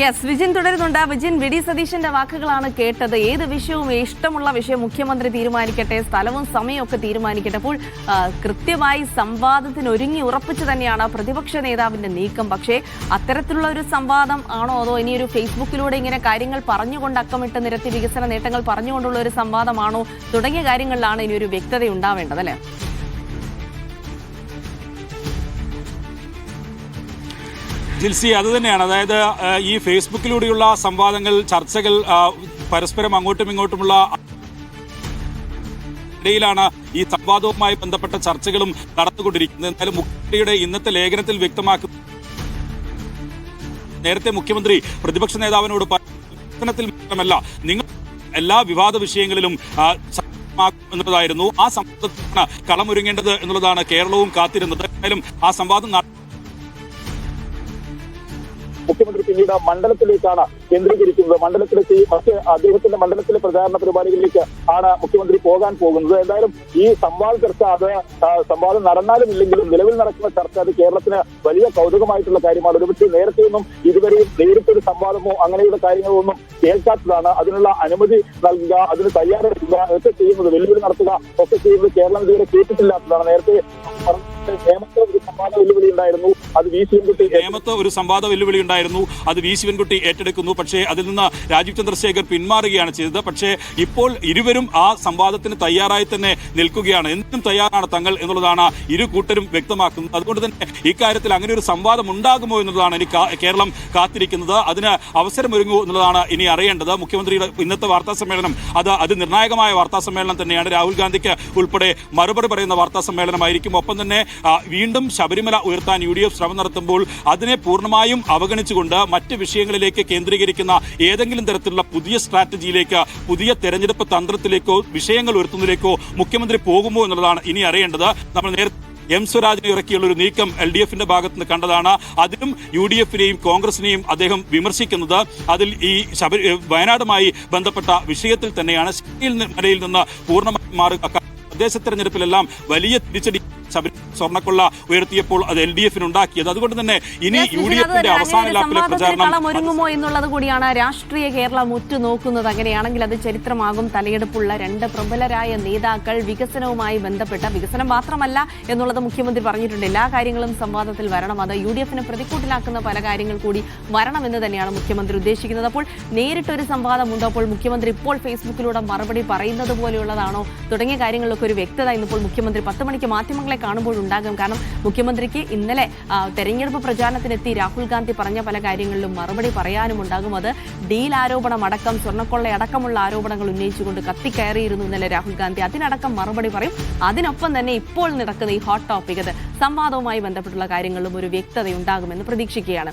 Yes, Vijin തുടരുന്നുണ്ട്. Vijin, V D സതീശന്റെ വാക്കുകളാണ് കേട്ടത്. ഏത് വിഷയവും ഇഷ്ടമുള്ള വിഷയം മുഖ്യമന്ത്രി തീരുമാനിക്കട്ടെ, സ്ഥലവും സമയമൊക്കെ തീരുമാനിക്കട്ടെ. അപ്പോൾ കൃത്യമായി സംവാദത്തിന് ഒരുങ്ങി ഉറപ്പിച്ചു തന്നെയാണ് പ്രതിപക്ഷ നേതാവിന്റെ നീക്കം. പക്ഷേ അത്തരത്തിലുള്ള ഒരു സംവാദം ആണോ, അതോ ഇനിയൊരു ഫേസ്ബുക്കിലൂടെ ഇങ്ങനെ കാര്യങ്ങൾ പറഞ്ഞുകൊണ്ട് അക്കമിട്ട് നിരത്തി വികസന നേട്ടങ്ങൾ പറഞ്ഞുകൊണ്ടുള്ള ഒരു സംവാദമാണോ തുടങ്ങിയ കാര്യങ്ങളിലാണ് ഇനിയൊരു വ്യക്തത ഉണ്ടാവേണ്ടത്, അല്ലേ? ജിൽസി, അത് തന്നെയാണ്. അതായത് ഈ ഫേസ്ബുക്കിലൂടെയുള്ള സംവാദങ്ങൾ, ചർച്ചകൾ പരസ്പരം അങ്ങോട്ടും ഇങ്ങോട്ടുമുള്ള ഇടയിലാണ് ഈ സംവാദവുമായി ബന്ധപ്പെട്ട ചർച്ചകളും നടന്നുകൊണ്ടിരിക്കുന്നത്. എന്നാലും മുഖ്യമന്ത്രിയുടെ ഇന്നത്തെ ലേഖനത്തിൽ വ്യക്തമാക്കുന്ന നേരത്തെ മുഖ്യമന്ത്രി പ്രതിപക്ഷ നേതാവിനോട് ലേഖനത്തിൽ മാത്രമല്ല നിങ്ങൾ എല്ലാ വിവാദ വിഷയങ്ങളിലും എന്നതായിരുന്നു. ആ സംവാദത്തിനാണ് കളമൊരുങ്ങേണ്ടത് എന്നുള്ളതാണ് കേരളവും കാത്തിരുന്നത്. എന്തായാലും ആ സംവാദം മുഖ്യമന്ത്രി പിന്നീട് മണ്ഡലത്തിലേക്കാണ് കേന്ദ്രീകരിക്കുന്നത്. മണ്ഡലത്തിലേക്ക് മറ്റ് അദ്ദേഹത്തിന്റെ മണ്ഡലത്തിലെ പ്രചാരണ പരിപാടികളിലേക്ക് ആണ് മുഖ്യമന്ത്രി പോകാൻ പോകുന്നത്. എന്തായാലും ഈ സംവാദ ചർച്ച, അത് സംവാദം നടന്നാലും ഇല്ലെങ്കിലും നിലവിൽ നടക്കുന്ന ചർച്ച അത് കേരളത്തിന് വലിയ കൗതുകമായിട്ടുള്ള കാര്യമാണ്. ഒരുപക്ഷെ നേരത്തെയൊന്നും ഇതുവരെയും നേരിട്ടൊരു സംവാദമോ അങ്ങനെയുള്ള കാര്യങ്ങളോ ഒന്നും കേൾക്കാത്തതാണ്. അതിനുള്ള അനുമതി നൽകുക, അതിന് തയ്യാറെടുക്കുക ഒക്കെ ചെയ്യുന്നത്, വെല്ലുവിളി നടത്തുക ഒക്കെ ചെയ്യുന്നത് കേരളം ഇതുവരെ കേട്ടിട്ടില്ലാത്തതാണ്. നേരത്തെ നേമത്ത് ഒരു സംവാദ വെല്ലുവിളി ഉണ്ടായിരുന്നു, അത് വി ശിവൻകുട്ടി അത് വി ശിവൻകുട്ടി ഏറ്റെടുക്കുന്നു. പക്ഷേ അതിൽ നിന്ന് രാജീവ് ചന്ദ്രശേഖർ പിന്മാറുകയാണ് ചെയ്തത്. പക്ഷേ ഇപ്പോൾ ഇരുവരും ആ സംവാദത്തിന് തയ്യാറായി തന്നെ നിൽക്കുകയാണ്. എന്തിനും തയ്യാറാണ് തങ്ങൾ എന്നുള്ളതാണ് ഇരു കൂട്ടരും വ്യക്തമാക്കുന്നത്. അതുകൊണ്ട് തന്നെ ഇക്കാര്യത്തിൽ അങ്ങനെ ഒരു സംവാദം ഉണ്ടാകുമോ എന്നുള്ളതാണ് ഇനി കേരളം കാത്തിരിക്കുന്നത്. അതിന് അവസരമൊരുങ്ങുമോ എന്നുള്ളതാണ് ഇനി അറിയേണ്ടത്. മുഖ്യമന്ത്രിയുടെ ഇന്നത്തെ വാർത്താ സമ്മേളനം അത് നിർണായകമായ വാർത്താ സമ്മേളനം തന്നെയാണ്. രാഹുൽ ഗാന്ധിക്ക് ഉൾപ്പെടെ മറുപടി പറയുന്ന വാർത്താ സമ്മേളനമായിരിക്കും. ഒപ്പം തന്നെ വീണ്ടും ശബരിമല ഉയർത്താൻ UDF ശ്രമം നടത്തുമ്പോൾ അതിനെ പൂർണ്ണമായും അവഗണിച്ചുകൊണ്ട് മറ്റ് വിഷയങ്ങളിലേക്ക് കേന്ദ്രീകരിക്കുന്ന ഏതെങ്കിലും തരത്തിലുള്ള പുതിയ സ്ട്രാറ്റജിയിലേക്ക്, പുതിയ തെരഞ്ഞെടുപ്പ് തന്ത്രത്തിലേക്കോ വിഷയങ്ങൾ ഉയർത്തുന്നതിലേക്കോ മുഖ്യമന്ത്രി പോകുമോ എന്നുള്ളതാണ് ഇനി അറിയേണ്ടത്. നമ്മൾ നേരത്തെ എം സ്വരാജിനെ ഇറക്കിയുള്ള ഒരു നീക്കം LDFന്റെ ഭാഗത്ത് നിന്ന് കണ്ടതാണ്. അതിലും UDFനെയും കോൺഗ്രസിനെയും അദ്ദേഹം വിമർശിക്കുന്നത് അതിൽ ഈ വയനാടുമായി ബന്ധപ്പെട്ട വിഷയത്തിൽ തന്നെയാണ്. ശബരിമലയിൽ നിന്ന് പൂർണ്ണമായി മാറുക. തദ്ദേശ തെരഞ്ഞെടുപ്പിലെല്ലാം വലിയ തിരിച്ചടി സ്വർണ്ണക്കൊള്ള ഉയർത്തിയപ്പോൾ അത് LDFനുണ്ടാക്കിയത്. അതുകൊണ്ട് തന്നെ ഇനി UDFന്റെ അവസാന ലാപ്പിലെ പ്രചാരണം ഒരുങ്ങുമോ എന്നുള്ളത് കൂടിയാണ് രാഷ്ട്രീയ കേരളം ഉറ്റുനോക്കുന്നത്. അങ്ങനെയാണെങ്കിൽ അത് ചരിത്രമാകും. തലയെടുപ്പുള്ള രണ്ട് പ്രബലരായ നേതാക്കൾ വികസനവുമായി ബന്ധപ്പെട്ട, വികസനം മാത്രമല്ല എന്നുള്ളത് മുഖ്യമന്ത്രി പറഞ്ഞിട്ടുണ്ട്, എല്ലാ കാര്യങ്ങളും സംവാദത്തിൽ വരണം. അത് UDFനെ പ്രതിക്കൂട്ടിലാക്കുന്ന പല കാര്യങ്ങൾ കൂടി വരണമെന്ന് തന്നെയാണ് മുഖ്യമന്ത്രി ഉദ്ദേശിക്കുന്നത്. അപ്പോൾ നേരിട്ടൊരു സംവാദമുണ്ടോ? അപ്പോൾ മുഖ്യമന്ത്രി ഇപ്പോൾ ഫേസ്ബുക്കിലൂടെ മറുപടി പറയുന്നത് പോലെയുള്ളതാണോ തുടങ്ങിയ കാര്യങ്ങളിലൊക്കെ ഒരു വ്യക്തത ഇന്നിപ്പോൾ മുഖ്യമന്ത്രി 10 മണിക്ക് മാധ്യമങ്ങളെ കാണുമ്പോഴുണ്ടാകും. കാരണം മുഖ്യമന്ത്രിക്ക് ഇന്നലെ തെരഞ്ഞെടുപ്പ് പ്രചാരണത്തിനെത്തി രാഹുൽ ഗാന്ധി പറഞ്ഞ പല കാര്യങ്ങളിലും മറുപടി പറയാനും ഉണ്ടാകും. അത് ഡീൽ ആരോപണം അടക്കം, സ്വർണ്ണക്കൊള്ള അടക്കമുള്ള ആരോപണങ്ങൾ ഉന്നയിച്ചുകൊണ്ട് കത്തിക്കയറിയിരുന്നു ഇന്നലെ രാഹുൽ ഗാന്ധി. അതിനടക്കം മറുപടി പറയും. അതിനൊപ്പം തന്നെ ഇപ്പോൾ നടക്കുന്ന ഈ ഹോട്ട് ടോപ്പിക്, അത് സംവാദവുമായി ബന്ധപ്പെട്ടുള്ള കാര്യങ്ങളിലും ഒരു വ്യക്തത ഉണ്ടാകുമെന്ന് പ്രതീക്ഷിക്കുകയാണ്.